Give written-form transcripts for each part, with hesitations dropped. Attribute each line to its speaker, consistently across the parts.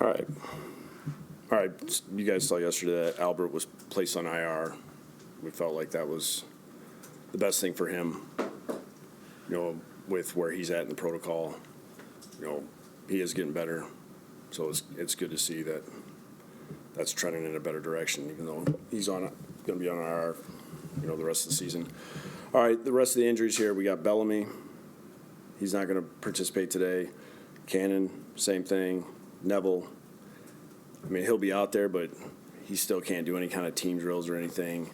Speaker 1: All right. All right. You guys saw yesterday that Albert was placed on IR. We felt like that was the best thing for him, with where he's at in the protocol. He is getting better. So it's good to see that that's trending in a better direction, even though he's going to be on IR, the rest of the season. All right, the rest of the injuries here, we got Bellamy. He's not going to participate today. Cannon, same thing. Neville, he'll be out there, but he still can't do any kind of team drills or anything.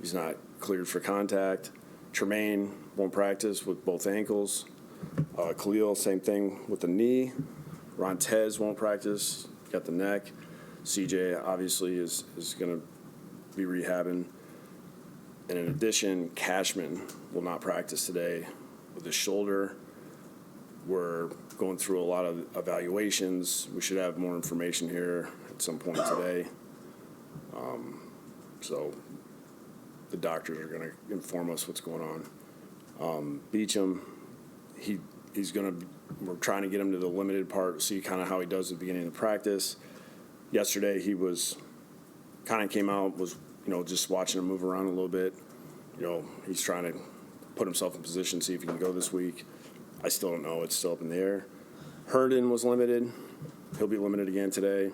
Speaker 1: He's not cleared for contact. Tremaine won't practice with both ankles. Khalil, same thing with the knee. Rontez won't practice, got the neck. CJ obviously is going to be rehabbing. And in addition, Cashman will not practice today with his shoulder. We're going through a lot of evaluations. We should have more information here at some point today. So the doctors are going to inform us what's going on. Beecham, we're trying to get him to the limited part, see kind of how he does at the beginning of the practice. Yesterday he came out, was just watching him move around a little bit. He's trying to put himself in position, see if he can go this week. I still don't know. It's still up in the air. Herndon was limited. He'll be limited again today.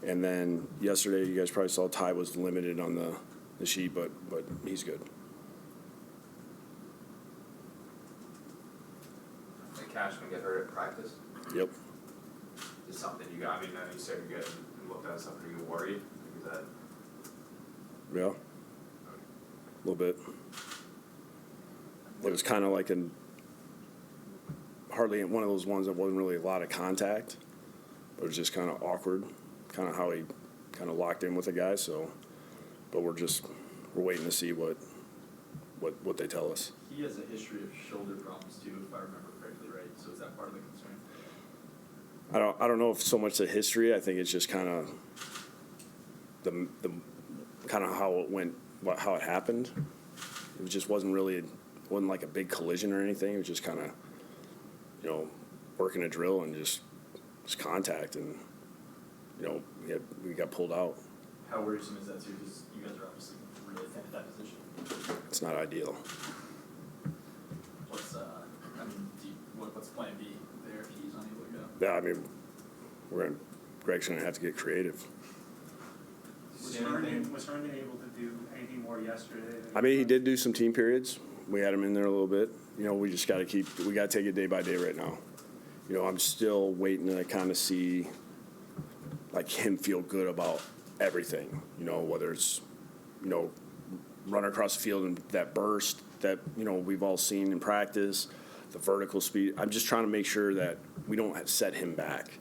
Speaker 1: And then yesterday, you guys probably saw Ty was limited on the sheet, but he's good.
Speaker 2: Did Cashman get hurt at practice?
Speaker 1: Yep.
Speaker 2: Is something you got? I know you said you looked at something. Are you worried? Is that?
Speaker 1: Yeah. A little bit. It was kind of like hardly one of those ones that wasn't really a lot of contact. It was just kind of awkward, kind of how he kind of locked in with the guy. So, but we're waiting to see what they tell us.
Speaker 3: He has a history of shoulder problems too, if I remember correctly, right? So is that part of the concern?
Speaker 1: I don't know if so much the history. I think it's just kind of the kind of how it went, how it happened. It just wasn't like a big collision or anything. It was just kind of working a drill and just contact, and we got pulled out.
Speaker 3: How worrisome is that too? Because you guys are obviously really thin at that position.
Speaker 1: It's not ideal.
Speaker 3: What's what's plan B there if he's unable to go?
Speaker 1: Yeah, Greg's gonna have to get creative.
Speaker 4: Was Herndon able to do anything more yesterday?
Speaker 1: He did do some team periods. We had him in there a little bit. We just got to take it day by day right now. I'm still waiting to kind of see, like, him feel good about everything, whether it's, running across the field and that burst that, we've all seen in practice, the vertical speed. I'm just trying to make sure that we don't set him back.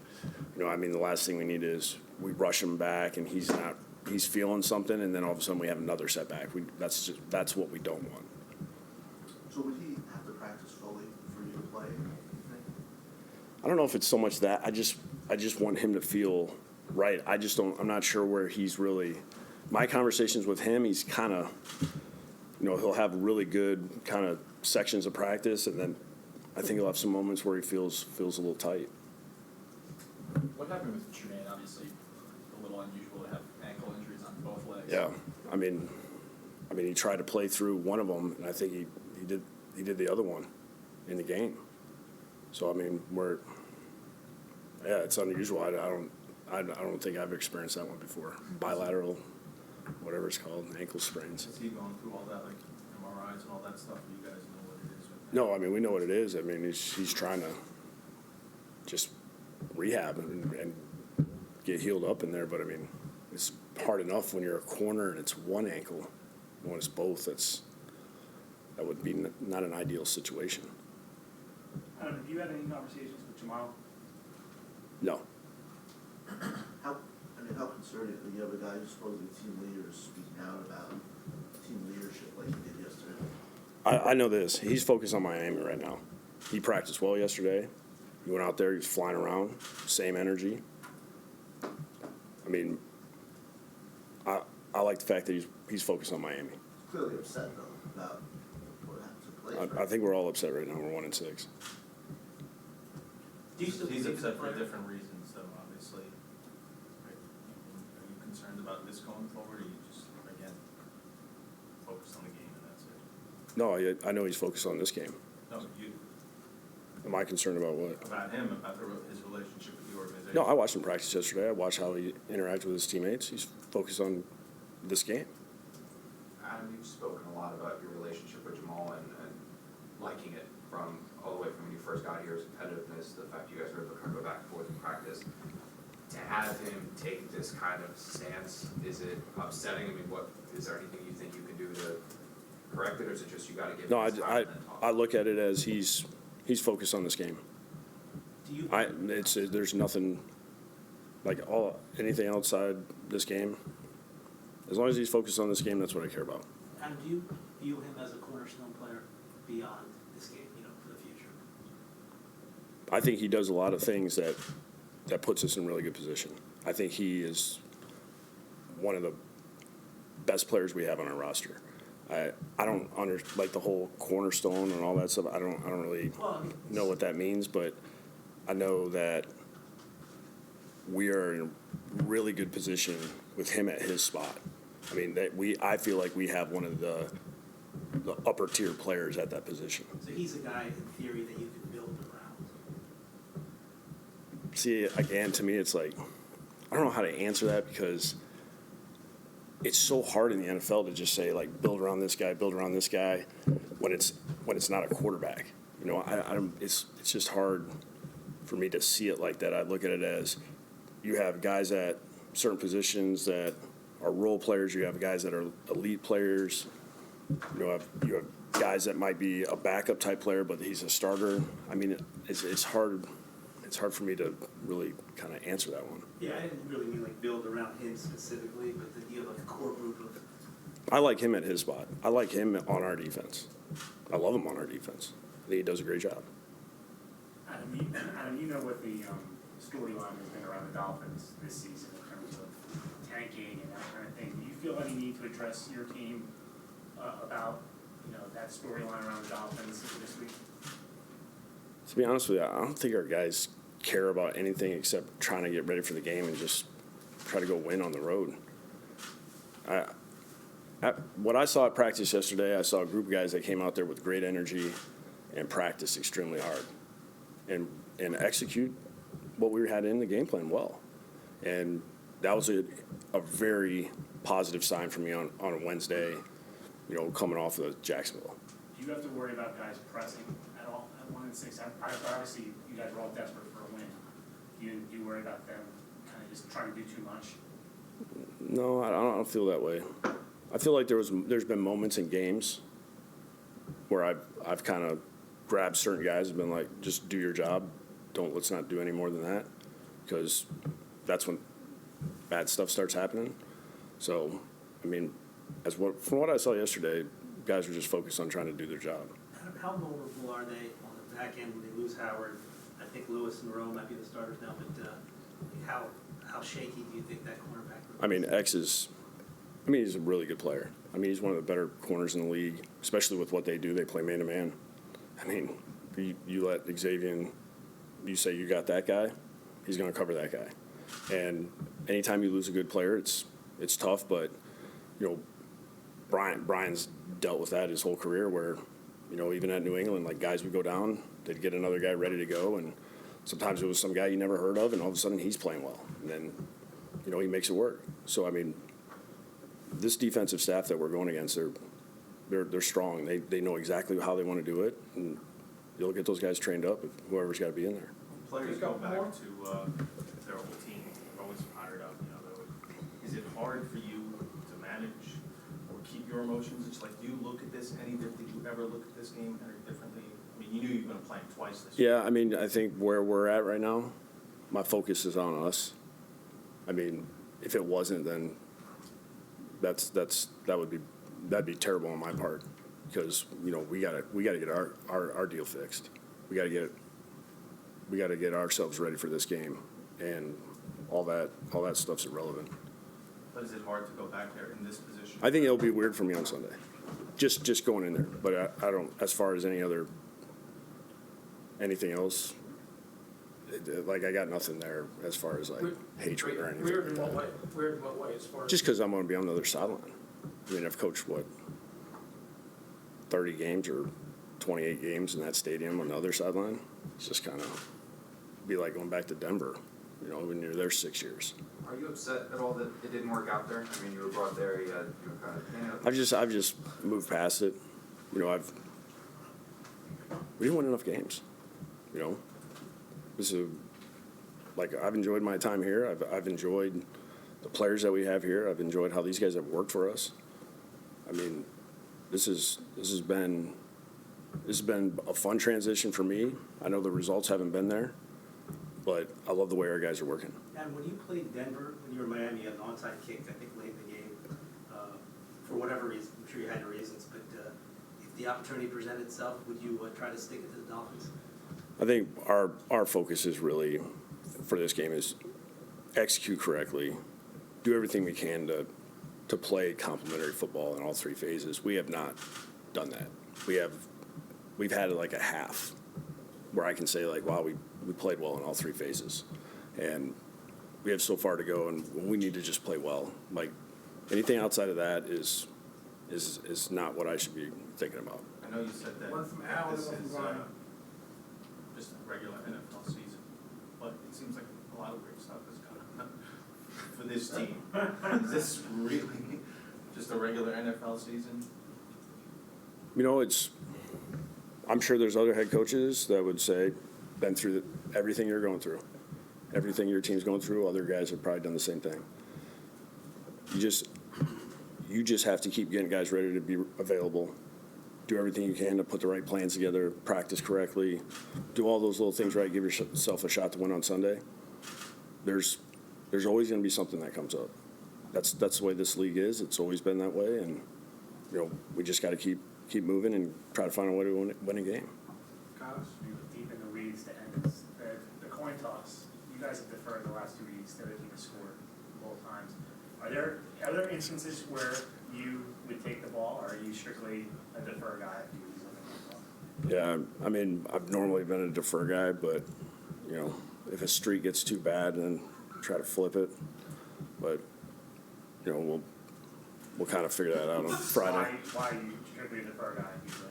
Speaker 1: The last thing we need is we rush him back and he's feeling something, and then all of a sudden we have another setback. That's what we don't want.
Speaker 5: So would he have to practice fully for you to play?
Speaker 1: I don't know if it's so much that. I just want him to feel right. I'm not sure where he's really. My conversations with him, he's kind of, he'll have really good kind of sections of practice, and then I think he'll have some moments where he feels a little tight.
Speaker 3: What happened with Tremaine? Obviously, a little unusual to have ankle injuries on both legs.
Speaker 1: Yeah, he tried to play through one of them, and I think he did the other one in the game. So it's unusual. I don't think I've experienced that one before. Bilateral, whatever it's called, ankle sprains.
Speaker 3: Is he going through all that, like MRIs and all that stuff? Do you guys know what it is?
Speaker 1: No, we know what it is. He's trying to just rehab and get healed up in there. But it's hard enough when you're a corner and it's one ankle. When it's both, that would be not an ideal situation.
Speaker 4: Have you had any conversations with Jamal?
Speaker 1: No.
Speaker 5: How concerning you have a guy who's supposedly team leader speaking out about team leadership like he did yesterday?
Speaker 1: I know this. He's focused on Miami right now. He practiced well yesterday. He went out there. He was flying around. Same energy. I like the fact that he's focused on Miami.
Speaker 5: He's clearly upset though about what happened to play.
Speaker 1: I think we're all upset right now. We're 1-6.
Speaker 3: He's upset for different reasons, though. Obviously,
Speaker 6: concerned about this going forward, or you just, again, focus on the game and that's it?
Speaker 1: No, I know he's focused on this game.
Speaker 6: No, you,
Speaker 1: Am I concerned about what?
Speaker 6: about him, about his relationship with the organization?
Speaker 1: No, I watched him practice yesterday. I watched how he interacted with his teammates. He's focused on this game.
Speaker 2: Adam, you've spoken a lot about your relationship with Jamal and liking it from all the way from when you first got here, his competitiveness, the fact you guys were able to kind of go back and forth in practice. To have him take this kind of stance, is it upsetting? I mean, is there anything you think you can do to correct it, or is it just you gotta give
Speaker 1: No,
Speaker 2: him his time and then talk?
Speaker 1: I look at it as he's focused on this game.
Speaker 5: Do you?
Speaker 1: There's nothing, like anything outside this game. As long as he's focused on this game, that's what I care about.
Speaker 7: Adam, do you view him as a cornerstone player beyond this game, for the future?
Speaker 1: I think he does a lot of things that puts us in really good position. I think he is one of the best players we have on our roster. I don't like the whole cornerstone and all that stuff. I don't really know what that means, but I know that we are in a really good position with him at his spot. I mean, I feel like we have one of the upper tier players at that position.
Speaker 7: So he's a guy, in theory, that you can build around.
Speaker 1: See, again, to me, it's like, I don't know how to answer that because it's so hard in the NFL to just say, like, build around this guy, when it's not a quarterback. It's just hard for me to see it like that. I look at it as you have guys at certain positions that are role players. You have guys that are elite players. You have guys that might be a backup type player, but he's a starter. I mean, it's hard. It's hard for me to really kind of answer that one.
Speaker 7: Yeah, I didn't really mean like build around him specifically, but that you have like a core group of.
Speaker 1: I like him at his spot. I like him on our defense. I love him on our defense. I think he does a great job.
Speaker 4: Adam, you know what the storyline has been around the Dolphins this season in terms of tanking and that kind of thing. Do you feel any need to address your team about that storyline around the Dolphins this week?
Speaker 1: To be honest with you, I don't think our guys care about anything except trying to get ready for the game and just try to go win on the road. What I saw at practice yesterday, I saw a group of guys that came out there with great energy and practiced extremely hard and execute what we had in the game plan well. And that was a very positive sign for me on a Wednesday, coming off of Jacksonville.
Speaker 4: Do you have to worry about guys pressing at all at 1-6? Obviously, you guys are all desperate for a win. Do you worry about them kind of just trying to do too much?
Speaker 1: No, I don't feel that way. I feel like there's been moments in games where I've kind of grabbed certain guys and been like, just do your job. Let's not do any more than that, because that's when bad stuff starts happening. So, I mean, from what I saw yesterday, guys were just focused on trying to do their job.
Speaker 7: How vulnerable are they on the back end when they lose Howard? I think Lewis and Rowe might be the starters now, but how shaky do you think that cornerback group is?
Speaker 1: I mean, he's a really good player. I mean, he's one of the better corners in the league, especially with what they do. They play man-to-man. I mean, you let Xavier, you say you got that guy, he's going to cover that guy. And anytime you lose a good player, it's tough, but, Brian's dealt with that his whole career where, even at New England, like guys would go down, they'd get another guy ready to go, and sometimes it was some guy you never heard of, and all of a sudden he's playing well. And then, he makes it work. So, I mean, this defensive staff that we're going against, they're strong. They know exactly how they want to do it, and you'll get those guys trained up, whoever's got to be in there.
Speaker 6: Players go back to their whole team, always fired up, Is it hard for you to manage or keep your emotions? It's like, do you look at this any different? Did you ever look at this game any differently? I mean, you knew you were going to play him twice this year.
Speaker 1: Yeah, I mean, I think where we're at right now, my focus is on us. I mean, if it wasn't, then that'd be terrible on my part, because we gotta get our deal fixed. We gotta get ourselves ready for this game, and all that stuff's irrelevant.
Speaker 6: But is it hard to go back there in this position?
Speaker 1: I think it'll be weird for me on Sunday, just going in there. But I don't, as far as anything else, like, I got nothing there as far as like hatred or anything.
Speaker 8: Weird in what way? Weird in what way as far as?
Speaker 1: Just because I'm going to be on the other sideline. I mean, I've coached, 30 games or 28 games in that stadium on the other sideline. It's just kind of be like going back to Denver, when you're there 6 years.
Speaker 2: Are you upset at all that it didn't work out there? I mean, you were brought there, you had, kind of,
Speaker 1: I've just moved past it. We didn't win enough games. This is I've enjoyed my time here. I've enjoyed the players that we have here. I've enjoyed how these guys have worked for us. I mean, this has been a fun transition for me. I know the results haven't been there, but I love the way our guys are working.
Speaker 7: And when you played Denver, when you were in Miami, you had an onside kick, I think, late in the game. For whatever reason, I'm sure you had your reasons, but if the opportunity presented itself, would you try to stick it to the Dolphins?
Speaker 1: I think our focus is really, for this game, is execute correctly, do everything we can to play complementary football in all three phases. We have not done that. We've had like a half where I can say wow, we played well in all three phases, and we have so far to go, and we need to just play well. Like anything outside of that is not what I should be thinking about.
Speaker 6: I know you said that
Speaker 8: One from Al,
Speaker 6: this
Speaker 8: one from
Speaker 6: is
Speaker 8: Brian.
Speaker 6: just a regular NFL season, but it seems like a lot of great stuff is going on for this team. Is this really just a regular NFL season?
Speaker 1: I'm sure there's other head coaches that would say, been through everything you're going through, everything your team's going through. Other guys have probably done the same thing. You just have to keep getting guys ready to be available. Do everything you can to put the right plans together, practice correctly, do all those little things right, give yourself a shot to win on Sunday. There's always going to be something that comes up. That's the way this league is. It's always been that way, and we just got to keep moving and try to find a way to win a game.
Speaker 4: Kyle, we were deep in the weeds to end this. The coin toss, you guys have deferred the last 2 weeks, the other team has scored both times. Are there instances where you would take the ball, or are you strictly a defer guy if you use on the coin toss?
Speaker 1: Yeah, I mean, I've normally been a defer guy, but, if a streak gets too bad, then try to flip it. But, we'll kind of figure that out on Friday.
Speaker 4: Why are you strictly a defer guy usually?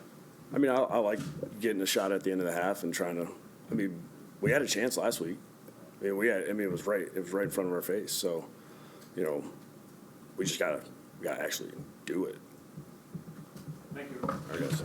Speaker 1: I mean, I like getting a shot at the end of the half and trying to. I mean, we had a chance last week. It was right in front of our face. So, we just gotta actually do it.
Speaker 4: Thank you.
Speaker 1: I guess.